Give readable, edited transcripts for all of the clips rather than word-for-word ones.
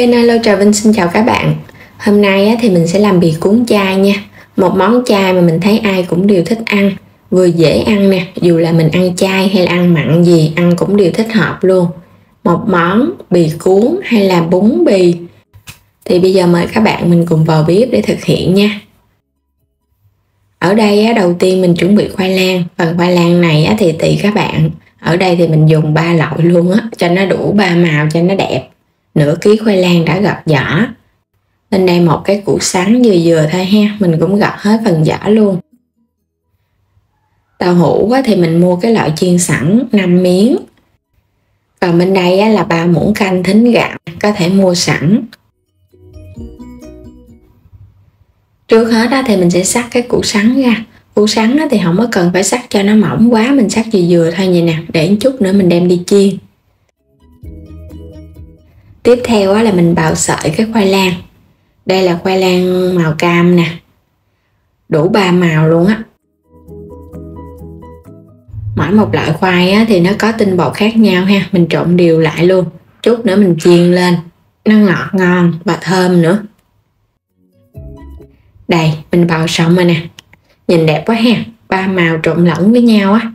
Kênh Alo Trà Vinh xin chào các bạn. Hôm nay thì mình sẽ làm bì cuốn chai nha. Một món chai mà mình thấy ai cũng đều thích ăn, vừa dễ ăn nè, dù là mình ăn chay hay là ăn mặn gì ăn cũng đều thích hợp luôn. Một món bì cuốn hay là bún bì. Thì bây giờ mời các bạn mình cùng vào bếp để thực hiện nha. Ở đây đầu tiên mình chuẩn bị khoai lang. Phần khoai lang này thì tùy các bạn. Ở đây thì mình dùng 3 loại luôn á, cho nó đủ 3 màu cho nó đẹp. Nửa ký khoai lang đã gọt vỏ. Bên đây một cái củ sắn vừa vừa thôi ha, mình cũng gọt hết phần vỏ luôn. Tàu hũ thì mình mua cái loại chiên sẵn 5 miếng. Còn bên đây là 3 muỗng canh thính gạo, có thể mua sẵn. Trước hết thì mình sẽ xắt cái củ sắn ra. Củ sắn thì không có cần phải xắt cho nó mỏng quá, mình xắt vừa vừa thôi vậy nè, để một chút nữa mình đem đi chiên. Tiếp theo là mình bào sợi cái khoai lang. Đây là khoai lang màu cam nè, đủ 3 màu luôn á. Mỗi một loại khoai thì nó có tinh bột khác nhau ha, mình trộn đều lại luôn. Chút nữa mình chiên lên, nó ngọt ngon và thơm nữa. Đây, mình bào xong rồi nè, nhìn đẹp quá ha, 3 màu trộn lẫn với nhau á.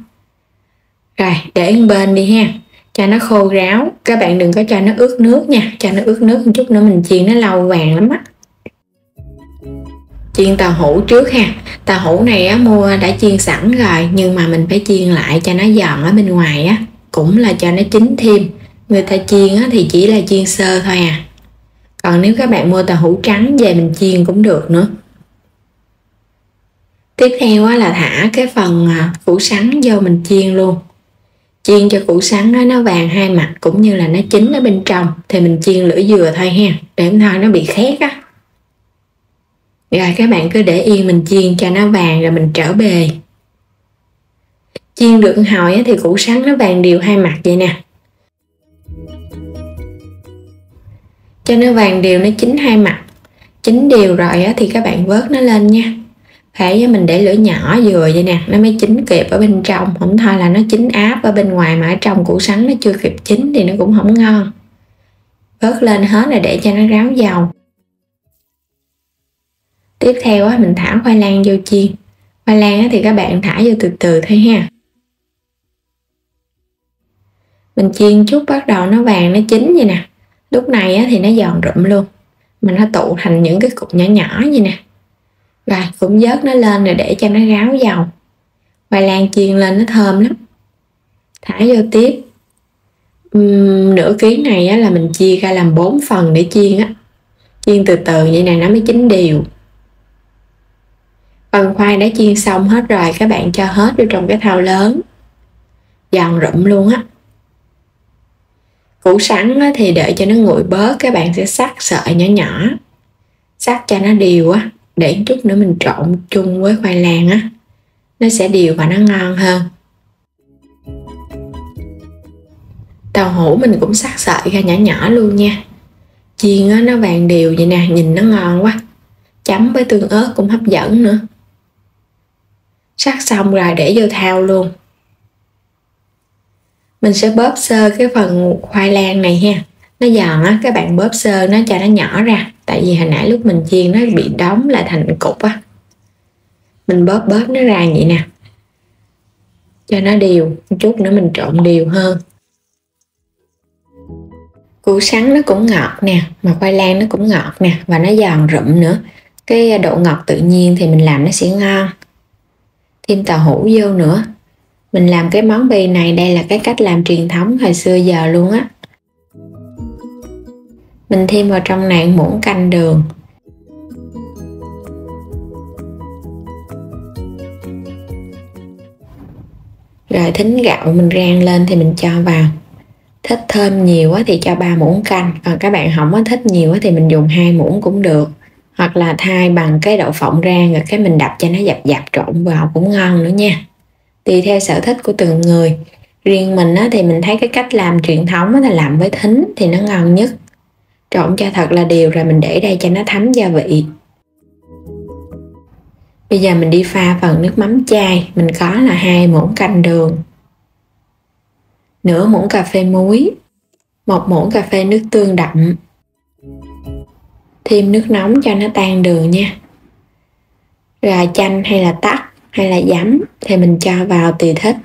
Rồi, để một bên đi ha, cho nó khô ráo. Các bạn đừng có cho nó ướt nước nha, cho nó ướt nước một chút nữa mình chiên nó lâu vàng lắm á. Chiên tàu hũ trước ha. Tàu hũ này mua đã chiên sẵn rồi, nhưng mà mình phải chiên lại cho nó giòn ở bên ngoài á, cũng là cho nó chín thêm. Người ta chiên thì chỉ là chiên sơ thôi à. Còn nếu các bạn mua tàu hũ trắng về mình chiên cũng được nữa. Tiếp theo là thả cái phần củ sắn vô mình chiên luôn. Chiên cho củ sắn nó vàng hai mặt cũng như là nó chín ở bên trong. Thì mình chiên lửa vừa thôi ha, để thôi nó bị khét á. Rồi các bạn cứ để yên mình chiên cho nó vàng rồi mình trở bề. Chiên được hồi thì củ sắn nó vàng đều hai mặt vậy nè. Cho nó vàng đều, nó chín hai mặt. Chín đều rồi thì các bạn vớt nó lên nha. Phải mình để lửa nhỏ vừa vậy nè, nó mới chín kịp ở bên trong. Không thôi là nó chín áp ở bên ngoài mà ở trong củ sắn nó chưa kịp chín thì nó cũng không ngon. Vớt lên hết rồi để cho nó ráo dầu. Tiếp theo mình thả khoai lang vô chiên. Khoai lang thì các bạn thả vô từ từ thôi ha. Mình chiên chút bắt đầu nó vàng nó chín vậy nè. Lúc này thì nó giòn rụm luôn. Mà nó tụ thành những cái cục nhỏ nhỏ vậy nè. Rồi cũng vớt nó lên rồi để cho nó ráo dầu. Khoai lang chiên lên nó thơm lắm. Thả vô tiếp. Nửa ký này là mình chia ra làm 4 phần để chiên á. Chiên từ từ vậy nè nó mới chín đều. Phần khoai đã chiên xong hết rồi, các bạn cho hết vô trong cái thau lớn. Giòn rụm luôn á. Củ sắn thì đợi cho nó nguội bớt, các bạn sẽ xắt sợi nhỏ nhỏ. Xắt cho nó đều á, để chút nữa mình trộn chung với khoai lang á. Nó sẽ đều và nó ngon hơn. Tàu hũ mình cũng xắt sợi ra nhỏ nhỏ luôn nha. Chiên nó vàng đều vậy nè, nhìn nó ngon quá. Chấm với tương ớt cũng hấp dẫn nữa. Sắc xong rồi để vô thau luôn. Mình sẽ bóp sơ cái phần khoai lang này ha. Nó giòn á, các bạn bóp sơ nó cho nó nhỏ ra. Tại vì hồi nãy lúc mình chiên nó bị đóng lại thành cục á. Mình bóp nó ra vậy nè. Cho nó đều, một chút nữa mình trộn đều hơn. Củ sắn nó cũng ngọt nè, mà khoai lang nó cũng ngọt nè, và nó giòn rụm nữa. Cái độ ngọt tự nhiên thì mình làm nó sẽ ngon. Thêm tàu hũ vô nữa. Mình làm cái món bì này, đây là cái cách làm truyền thống hồi xưa giờ luôn á. Mình thêm vào trong này muỗng canh đường. Rồi thính gạo mình rang lên thì mình cho vào. Thích thơm nhiều thì cho 3 muỗng canh. Còn các bạn không có thích nhiều thì mình dùng 2 muỗng cũng được. Hoặc là thay bằng cái đậu phộng rang rồi cái mình đập cho nó dập dập trộn vào cũng ngon nữa nha. Tùy theo sở thích của từng người. Riêng mình thì mình thấy cái cách làm truyền thống là làm với thính thì nó ngon nhất. Trộn cho thật là đều rồi mình để đây cho nó thấm gia vị. Bây giờ mình đi pha phần nước mắm chai. Mình có là 2 muỗng canh đường, nửa muỗng cà phê muối, 1 muỗng cà phê nước tương đậm, thêm nước nóng cho nó tan đường nha. Rồi chanh hay là tắc hay là giấm thì mình cho vào tùy thích.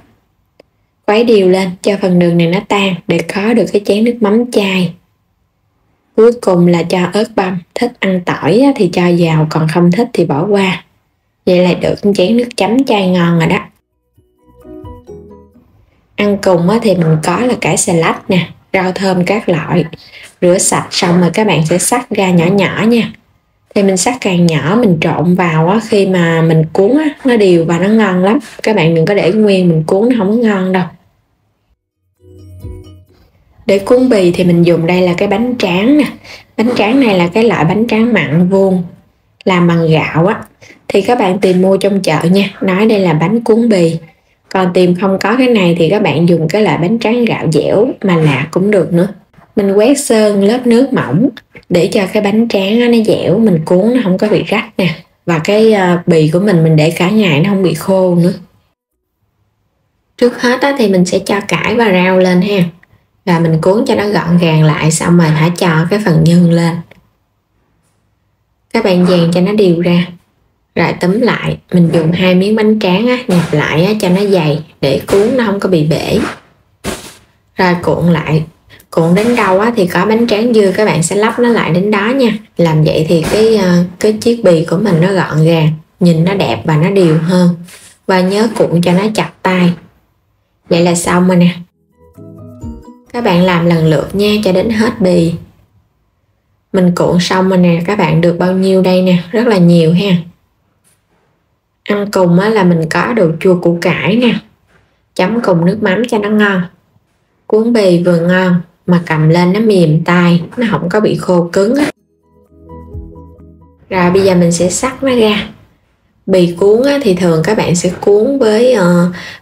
Khuấy đều lên cho phần đường này nó tan để có được cái chén nước mắm chai. Cuối cùng là cho ớt băm, thích ăn tỏi thì cho vào, còn không thích thì bỏ qua. Vậy là được chén nước chấm chai ngon rồi đó. Ăn cùng thì mình có là cải xà lách nè, rau thơm các loại. Rửa sạch xong rồi các bạn sẽ xắt ra nhỏ nhỏ nha. Thì mình xắt càng nhỏ mình trộn vào khi mà mình cuốn nó đều và nó ngon lắm. Các bạn đừng có để nguyên mình cuốn, nó không có ngon đâu. Để cuốn bì thì mình dùng đây là cái bánh tráng nè. Bánh tráng này là cái loại bánh tráng mặn vuông, làm bằng gạo thì các bạn tìm mua trong chợ nha, nói đây là bánh cuốn bì. Còn tìm không có cái này thì các bạn dùng cái loại bánh tráng gạo dẻo mà lạc cũng được nữa. Mình quét sơn lớp nước mỏng để cho cái bánh tráng nó dẻo, mình cuốn nó không có bị rách nè. Và cái bì của mình để cả ngày nó không bị khô nữa. Trước hết thì mình sẽ cho cải và rau lên ha. Và mình cuốn cho nó gọn gàng lại, xong rồi hãy cho cái phần nhân lên. Các bạn dàn cho nó đều ra. Rồi túm lại, mình dùng 2 miếng bánh tráng nhập lại cho nó dày để cuốn nó không có bị bể. Rồi cuộn lại, cuộn đến đâu thì có bánh tráng dư các bạn sẽ lắp nó lại đến đó nha. Làm vậy thì cái chiếc bì của mình nó gọn gàng, nhìn nó đẹp và nó đều hơn. Và nhớ cuộn cho nó chặt tay. Vậy là xong rồi nè. Các bạn làm lần lượt nha cho đến hết bì. Mình cuộn xong rồi nè, các bạn được bao nhiêu đây nè, rất là nhiều ha. Ăn cùng là mình có đồ chua củ cải nè, chấm cùng nước mắm cho nó ngon. Cuốn bì vừa ngon mà cầm lên nó mềm tay, nó không có bị khô cứng Rồi bây giờ mình sẽ xắt nó ra. Bì cuốn thì thường các bạn sẽ cuốn với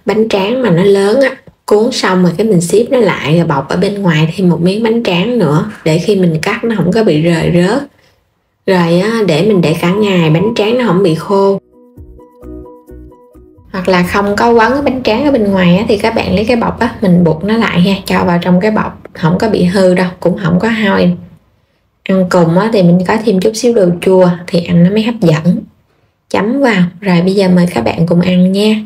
bánh tráng mà nó lớn cuốn xong rồi cái mình ship nó lại rồi bọc ở bên ngoài thêm một miếng bánh tráng nữa để khi mình cắt nó không có bị rời rớt. Rồi để mình để cả ngày bánh tráng nó không bị khô. Hoặc là không có quấn cái bánh tráng ở bên ngoài thì các bạn lấy cái bọc mình buộc nó lại ha, cho vào trong cái bọc, không có bị hư đâu, cũng không có hôi. Ăn cùng thì mình có thêm chút xíu đồ chua thì ăn nó mới hấp dẫn. Chấm vào, rồi bây giờ mời các bạn cùng ăn nha.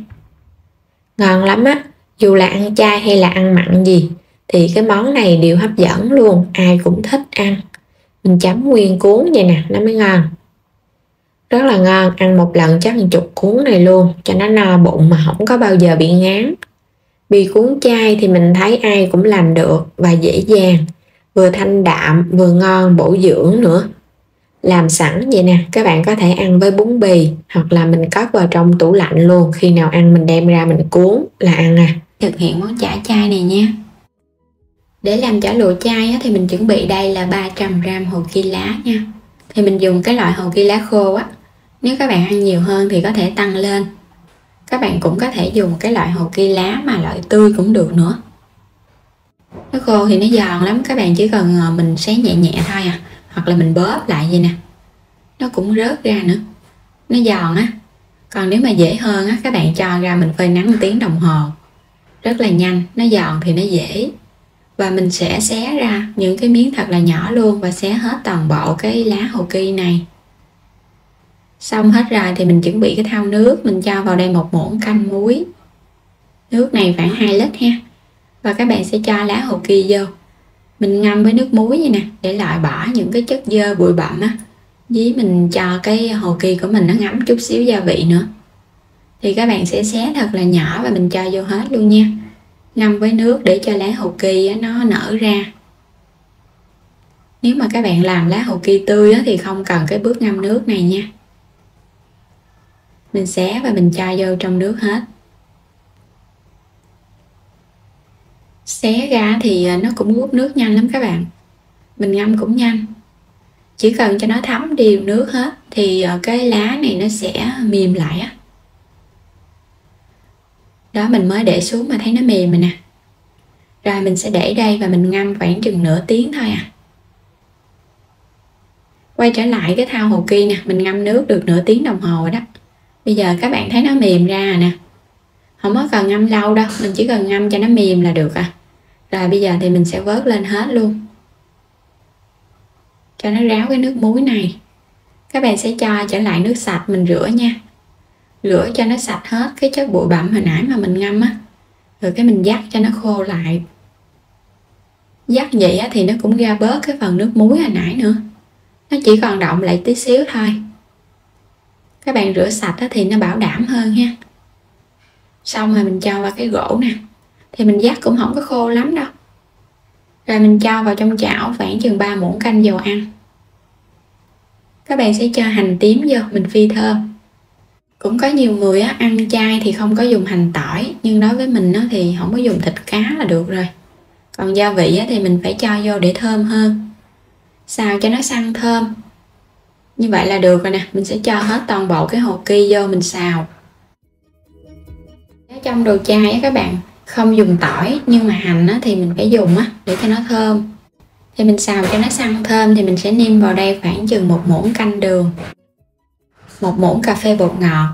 Ngon lắm dù là ăn chay hay là ăn mặn gì thì cái món này đều hấp dẫn luôn, ai cũng thích ăn. Mình chấm nguyên cuốn vậy nè, nó mới ngon. Rất là ngon, ăn một lần chắc 10 cuốn này luôn cho nó no bụng mà không có bao giờ bị ngán. Bì cuốn chay thì mình thấy ai cũng làm được và dễ dàng, vừa thanh đạm vừa ngon, bổ dưỡng nữa. Làm sẵn vậy nè, các bạn có thể ăn với bún bì hoặc là mình cất vào trong tủ lạnh luôn, khi nào ăn mình đem ra mình cuốn là ăn Thực hiện món chả chay này nha. Để làm chả lụa chay thì mình chuẩn bị đây là 300g hồ ki lá nha. Thì mình dùng cái loại hồ ki lá khô Nếu các bạn ăn nhiều hơn thì có thể tăng lên. Các bạn cũng có thể dùng cái loại hồ ki lá mà loại tươi cũng được nữa. Nó khô thì nó giòn lắm, các bạn chỉ cần mình xé nhẹ nhẹ thôi hoặc là mình bóp lại vậy nè, nó cũng rớt ra nữa, nó giòn Còn nếu mà dễ hơn các bạn cho ra mình phơi nắng 1 tiếng đồng hồ, rất là nhanh, nó giòn thì nó dễ. Và mình sẽ xé ra những cái miếng thật là nhỏ luôn và xé hết toàn bộ cái lá hồ ki này. Xong hết rồi thì mình chuẩn bị cái thau nước, mình cho vào đây 1 muỗng canh muối. Nước này khoảng 2 lít ha. Và các bạn sẽ cho lá hồ ki vô. Mình ngâm với nước muối vậy nè, để loại bỏ những cái chất dơ bụi bặm Với mình cho cái hồ ki của mình nó ngấm chút xíu gia vị nữa. Thì các bạn sẽ xé thật là nhỏ và mình cho vô hết luôn nha. Ngâm với nước để cho lá hồ ki nó nở ra. Nếu mà các bạn làm lá hồ ki tươi thì không cần cái bước ngâm nước này nha. Mình xé và mình cho vô trong nước hết. Xé ra thì nó cũng hút nước nhanh lắm các bạn. Mình ngâm cũng nhanh. Chỉ cần cho nó thấm đều nước hết thì cái lá này nó sẽ mềm lại Đó, mình mới để xuống mà thấy nó mềm rồi nè. Rồi mình sẽ để đây và mình ngâm khoảng chừng nửa tiếng thôi Quay trở lại cái thau hồ ki nè, mình ngâm nước được nửa tiếng đồng hồ rồi đó. Bây giờ các bạn thấy nó mềm ra nè. Không có cần ngâm lâu đâu, mình chỉ cần ngâm cho nó mềm là được Rồi bây giờ thì mình sẽ vớt lên hết luôn. cho nó ráo cái nước muối này. Các bạn sẽ cho trở lại nước sạch mình rửa nha. Rửa cho nó sạch hết cái chất bụi bặm hồi nãy mà mình ngâm á. Rồi cái mình vắt cho nó khô lại. Vắt vậy á, thì nó cũng ra bớt cái phần nước muối hồi nãy nữa. Nó chỉ còn đọng lại tí xíu thôi. Các bạn rửa sạch á, thì nó bảo đảm hơn ha. Xong rồi mình cho vào cái gỗ nè. Thì mình vắt cũng không có khô lắm đâu. Rồi mình cho vào trong chảo khoảng chừng 3 muỗng canh dầu ăn. Các bạn sẽ cho hành tím vô, mình phi thơm. Cũng có nhiều người á, ăn chay thì không có dùng hành tỏi, nhưng đối với mình á, thì không có dùng thịt cá là được rồi. Còn gia vị á, thì mình phải cho vô để thơm hơn. Xào cho nó săn thơm. Như vậy là được rồi nè. Mình sẽ cho hết toàn bộ cái hồ kỳ vô mình xào. Trong đồ chay á, các bạn không dùng tỏi, nhưng mà hành á, thì mình phải dùng á, để cho nó thơm. Thì mình xào cho nó săn thơm thì mình sẽ nêm vào đây khoảng chừng 1 muỗng canh đường, 1 muỗng cà phê bột ngọt,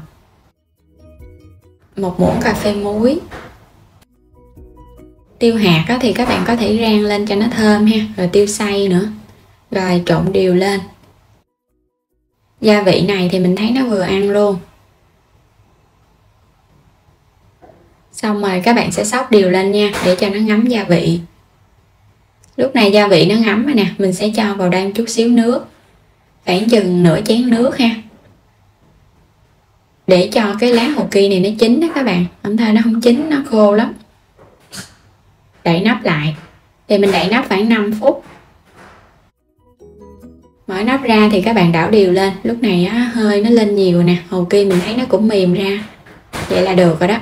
1 muỗng cà phê muối. Tiêu hạt á, thì các bạn có thể rang lên cho nó thơm ha, rồi tiêu xay nữa. Rồi trộn đều lên. Gia vị này thì mình thấy nó vừa ăn luôn. Xong rồi các bạn sẽ xóc đều lên nha, để cho nó ngấm gia vị. Lúc này gia vị nó ngấm rồi nè, mình sẽ cho vào đây một chút xíu nước. Khoảng chừng nửa chén nước ha. Để cho cái lá hồ kỳ này nó chín đó các bạn. Không thôi nó không chín, nó khô lắm. Đậy nắp lại. Thì mình đậy nắp khoảng 5 phút. Mở nắp ra thì các bạn đảo đều lên. Lúc này á, hơi nó lên nhiều nè, hồ kỳ mình thấy nó cũng mềm ra. Vậy là được rồi đó.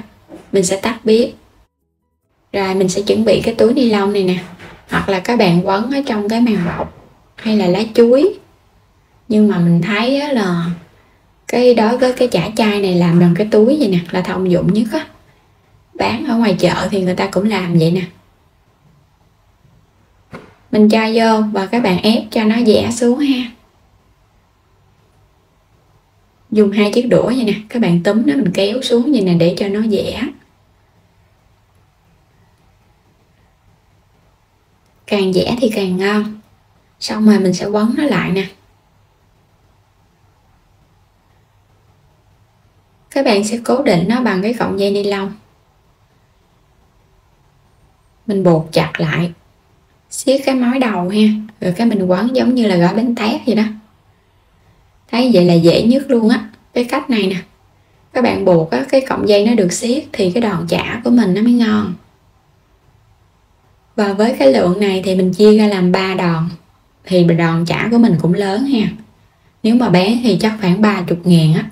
Mình sẽ tắt bếp. Rồi mình sẽ chuẩn bị cái túi ni lông này nè. Hoặc là các bạn quấn ở trong cái màng bọc hay là lá chuối. Nhưng mà mình thấy á, là đối với cái chả chai này làm bằng cái túi vậy nè là thông dụng nhất á. Bán ở ngoài chợ thì người ta cũng làm vậy nè. Mình cho vô và các bạn ép cho nó dẻ xuống ha. Dùng 2 chiếc đũa vậy nè, các bạn túm nó mình kéo xuống vậy nè để cho nó dẻ. Càng dẻ thì càng ngon. Xong rồi mình sẽ quấn nó lại nè. Các bạn sẽ cố định nó bằng cái cọng dây ni lông. Mình buộc chặt lại. Siết cái mối đầu ha. Rồi cái mình quấn giống như là gói bánh tét vậy đó. Thấy vậy là dễ nhất luôn á. Cái cách này nè. Các bạn buộc á, cái cọng dây nó được siết thì cái đòn chả của mình nó mới ngon. Và với cái lượng này thì mình chia ra làm 3 đòn. Thì đòn chả của mình cũng lớn ha. Nếu mà bé thì chắc khoảng 30.000 á.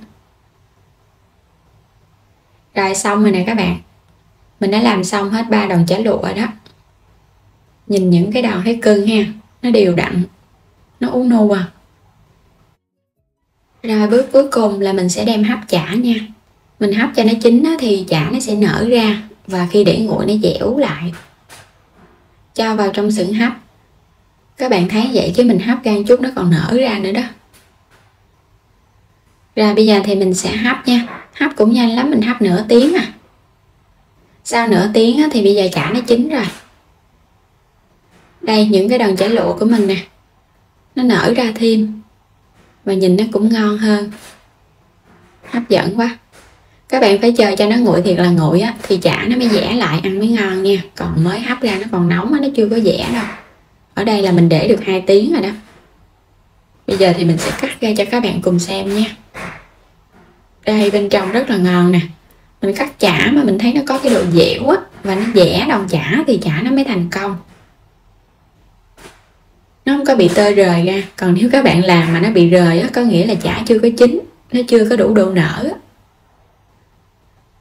Rồi xong rồi nè các bạn. Mình đã làm xong hết 3 đòn chả lụa đó. Nhìn những cái đòn thấy cưng ha. Nó đều đặn. Nó uống nu à. Rồi bước cuối cùng là mình sẽ đem hấp chả nha. Mình hấp cho nó chín á, thì chả nó sẽ nở ra. Và khi để nguội nó dẻo lại. Cho vào trong sừng hấp. Các bạn thấy vậy chứ mình hấp gan chút nó còn nở ra nữa đó. Rồi bây giờ thì mình sẽ hấp nha. Hấp cũng nhanh lắm, mình hấp nửa tiếng à. Sau nửa tiếng á, thì bây giờ chả nó chín rồi. Đây những cái đòn chả lụa của mình nè. Nó nở ra thêm. Và nhìn nó cũng ngon hơn. Hấp dẫn quá. Các bạn phải chờ cho nó nguội thiệt là nguội á, thì chả nó mới dẻ lại ăn mới ngon nha. Còn mới hấp ra nó còn nóng á, nó chưa có dẻ đâu. Ở đây là mình để được 2 tiếng rồi đó. Bây giờ thì mình sẽ cắt ra cho các bạn cùng xem nha. Đây bên trong rất là ngon nè. Mình cắt chả mà mình thấy nó có cái độ dẻo á. Và nó dẻ đòn chả thì chả nó mới thành công. Nó không có bị tơi rời ra. Còn nếu các bạn làm mà nó bị rời á, có nghĩa là chả chưa có chín. Nó chưa có đủ độ nở á.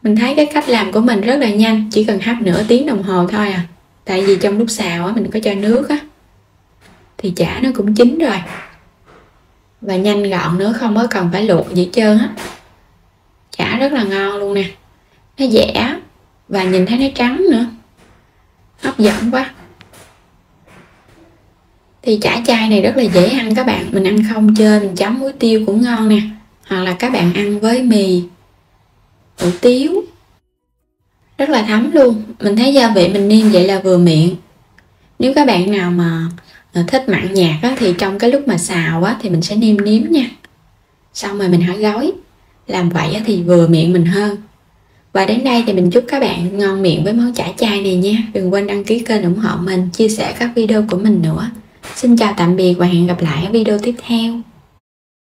Mình thấy cái cách làm của mình rất là nhanh. Chỉ cần hấp nửa tiếng đồng hồ thôi à. Tại vì trong lúc xào á, mình có cho nước á. Thì chả nó cũng chín rồi. Và nhanh gọn nữa, không có cần phải luộc gì hết trơn á. Chả rất là ngon luôn nè. Nó dẻ. Và nhìn thấy nó trắng nữa. Hấp dẫn quá. Thì chả chay này rất là dễ ăn các bạn. Mình ăn không chơi, mình chấm muối tiêu cũng ngon nè. Hoặc là các bạn ăn với mì, hủ tiếu. Rất là thấm luôn. Mình thấy gia vị mình nêm vậy là vừa miệng. Nếu các bạn nào mà thích mặn nhạt á, thì trong cái lúc mà xào á, thì mình sẽ nêm nếm nha, xong rồi mình hả gói. Làm vậy á, thì vừa miệng mình hơn. Và đến đây thì mình chúc các bạn ngon miệng với món chả chai này nha. Đừng quên đăng ký kênh ủng hộ mình, chia sẻ các video của mình nữa. Xin chào tạm biệt và hẹn gặp lại ở video tiếp theo.